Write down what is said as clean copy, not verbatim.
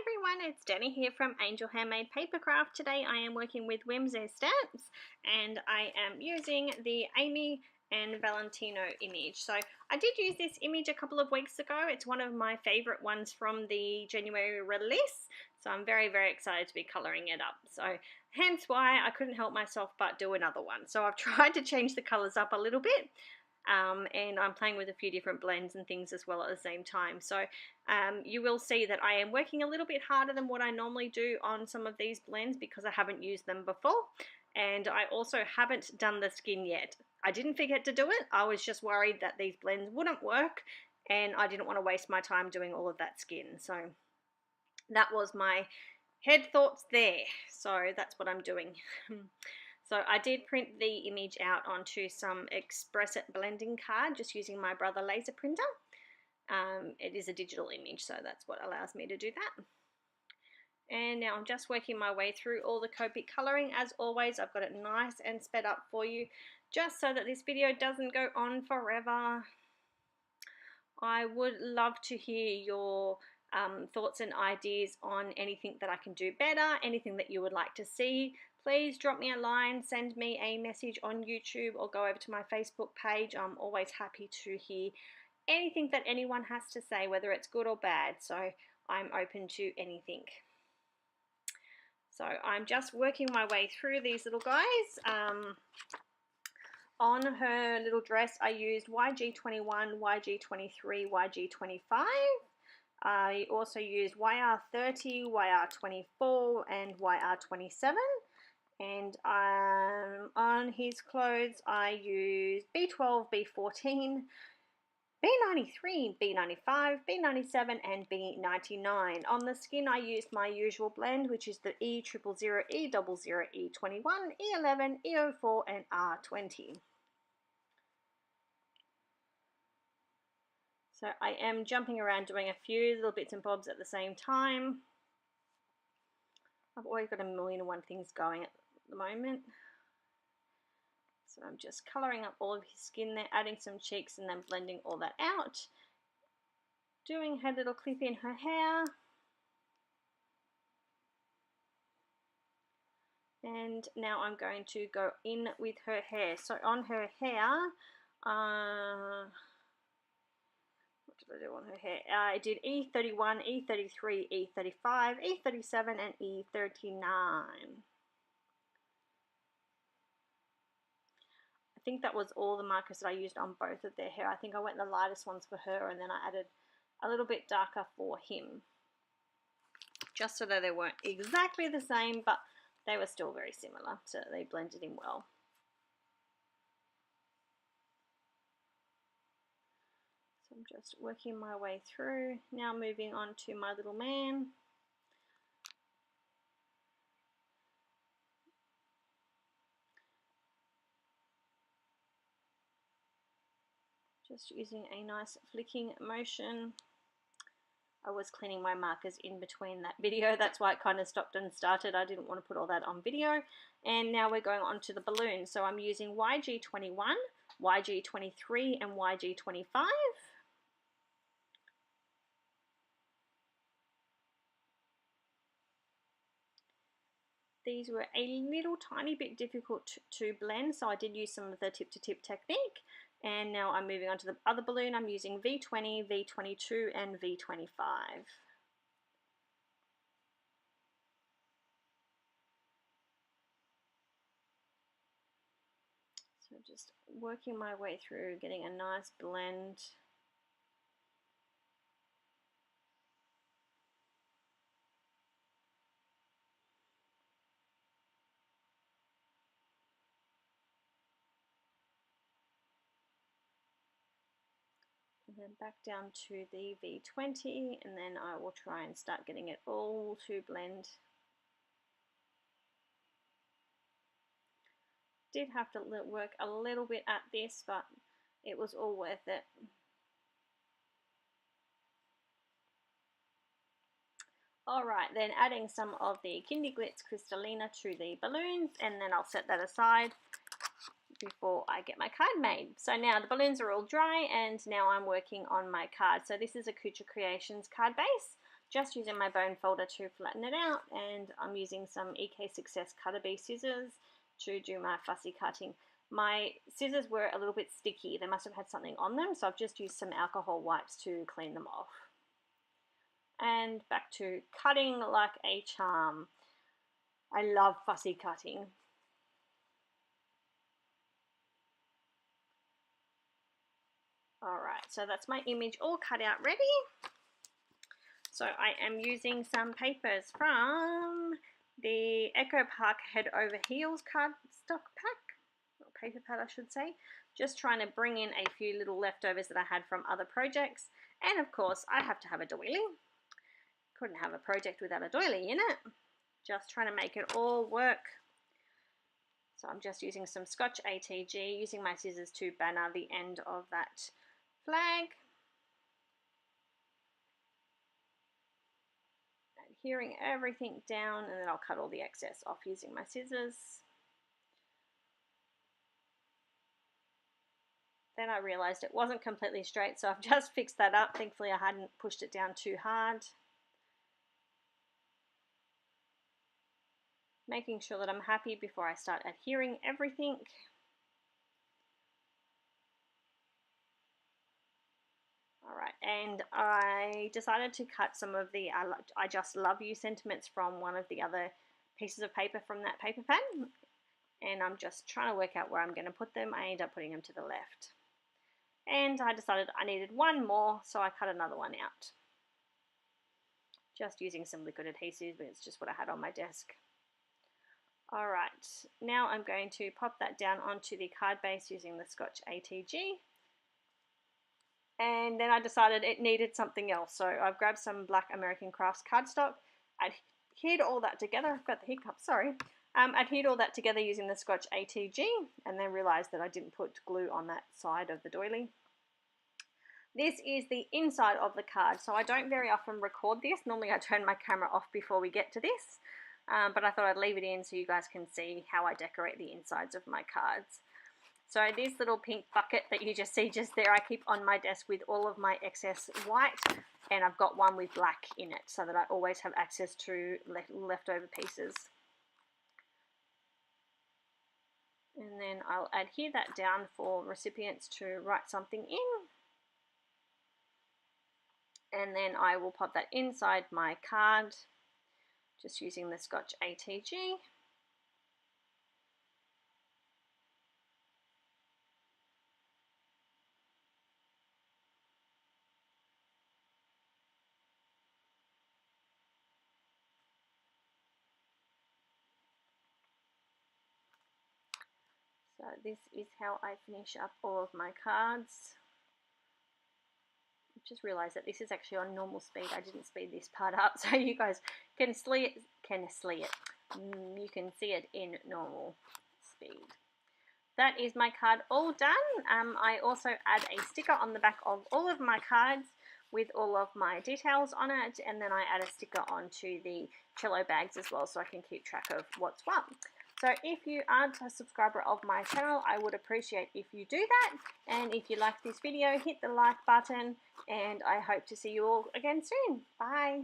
everyone, it's Danny here from Angel Handmade Papercraft. Today I am working with Whimsy stamps and I am using the Aimee and Valentino image. So I did use this image a couple of weeks ago. It's one of my favorite ones from the January release. So I'm very excited to be coloring it up. So hence why I couldn't help myself but do another one. So I've tried to change the colors up a little bit. And I'm playing with a few different blends and things as well at the same time. So you will see that I am working a little bit harder than what I normally do on some of these blends because I haven't used them before. And I also haven't done the skin yet. I didn't forget to do it. I was just worried that these blends wouldn't work and I didn't want to waste my time doing all of that skin. So that was my head thoughts there. So that's what I'm doing. So I did print the image out onto some Express It blending card just using my Brother laser printer. It is a digital image, so that's what allows me to do that. And now I'm just working my way through all the Copic colouring. As always, I've got it nice and sped up for you just so that this video doesn't go on forever. I would love to hear your thoughts and ideas on anything that I can do better, anything that you would like to see. Please drop me a line, send me a message on YouTube or go over to my Facebook page. I'm always happy to hear anything that anyone has to say, whether it's good or bad. So I'm open to anything. So I'm just working my way through these little guys. On her little dress, I used YG21, YG23, YG25. I also used YR30, YR24, and YR27. And on his clothes, I used B12, B14, B93, B95, B97, and B99. On the skin, I used my usual blend, which is the E000, E00, E21, E11, E04, and R20. So I am jumping around doing a few little bits and bobs at the same time. I've always got a million and one things going at the moment. So I'm just colouring up all of his skin there, adding some cheeks and then blending all that out. Doing her little clip in her hair. And now I'm going to go in with her hair. So on her hair, what did I do on her hair? I did E31, E33, E35, E37, and E39. I think that was all the markers that I used on both of their hair. I think I went the lightest ones for her and then I added a little bit darker for him. Just so that they weren't exactly the same, but they were still very similar, so they blended in well. So I'm just working my way through. Now moving on to my little man. Just using a nice flicking motion. I was cleaning my markers in between that video. That's why it kind of stopped and started. I didn't want to put all that on video. And now we're going on to the balloon. So I'm using YG21, YG23, and YG25. These were a little tiny bit difficult to blend, so I did use some of the tip-to-tip technique. And now I'm moving on to the other balloon. I'm using V20, V22, and V25. So just working my way through, getting a nice blend. And then back down to the V20, and then I will try and start getting it all to blend. Did have to work a little bit at this, but it was all worth it. Alright, then adding some of the Kinderglitz Crystallina to the balloons, and then I'll set that aside before I get my card made. So now the balloons are all dry and now I'm working on my card. So this is a Couture Creations card base. just using my bone folder to flatten it out, and I'm using some EK Success Cutter Bee scissors to do my fussy cutting. My scissors were a little bit sticky. They must have had something on them, so I've just used some alcohol wipes to clean them off. And back to cutting like a charm. I love fussy cutting. Alright, so that's my image all cut out ready. So I am using some papers from the Echo Park Head Over Heels cardstock pack, or paper pad I should say. Just trying to bring in a few little leftovers that I had from other projects. And of course I have to have a doily. Couldn't have a project without a doily in it. Just trying to make it all work. So I'm just using some Scotch ATG, using my scissors to banner the end of that flag. Adhering everything down, and then I'll cut all the excess off using my scissors. Then I realized it wasn't completely straight, so I've just fixed that up. Thankfully I hadn't pushed it down too hard. Making sure that I'm happy before I start adhering everything. Alright, and I decided to cut some of the I just love you sentiments from one of the other pieces of paper from that paper pad. And I'm just trying to work out where I'm going to put them. I ended up putting them to the left. And I decided I needed one more, so I cut another one out. Just using some liquid adhesive, but it's just what I had on my desk. Alright, now I'm going to pop that down onto the card base using the Scotch ATG. And then I decided it needed something else, so I've grabbed some Black American Crafts cardstock, adhered all that together, I've got the hiccup, sorry, adhered all that together using the Scotch ATG, and then realised that I didn't put glue on that side of the doily. This is the inside of the card, so I don't very often record this. Normally I turn my camera off before we get to this, but I thought I'd leave it in so you guys can see how I decorate the insides of my cards. So this little pink bucket that you just see just there, I keep on my desk with all of my excess white, and I've got one with black in it so that I always have access to leftover pieces. And then I'll adhere that down for recipients to write something in. And then I will pop that inside my card, just using the Scotch ATG. So this is how I finish up all of my cards. I just realised that this is actually on normal speed. I didn't speed this part up, so you guys can see it. You can see it in normal speed. That is my card all done. I also add a sticker on the back of all of my cards with all of my details on it, and then I add a sticker onto the cello bags as well so I can keep track of what's what. So if you aren't a subscriber of my channel, I would appreciate if you do that. And if you like this video, hit the like button, and I hope to see you all again soon. Bye.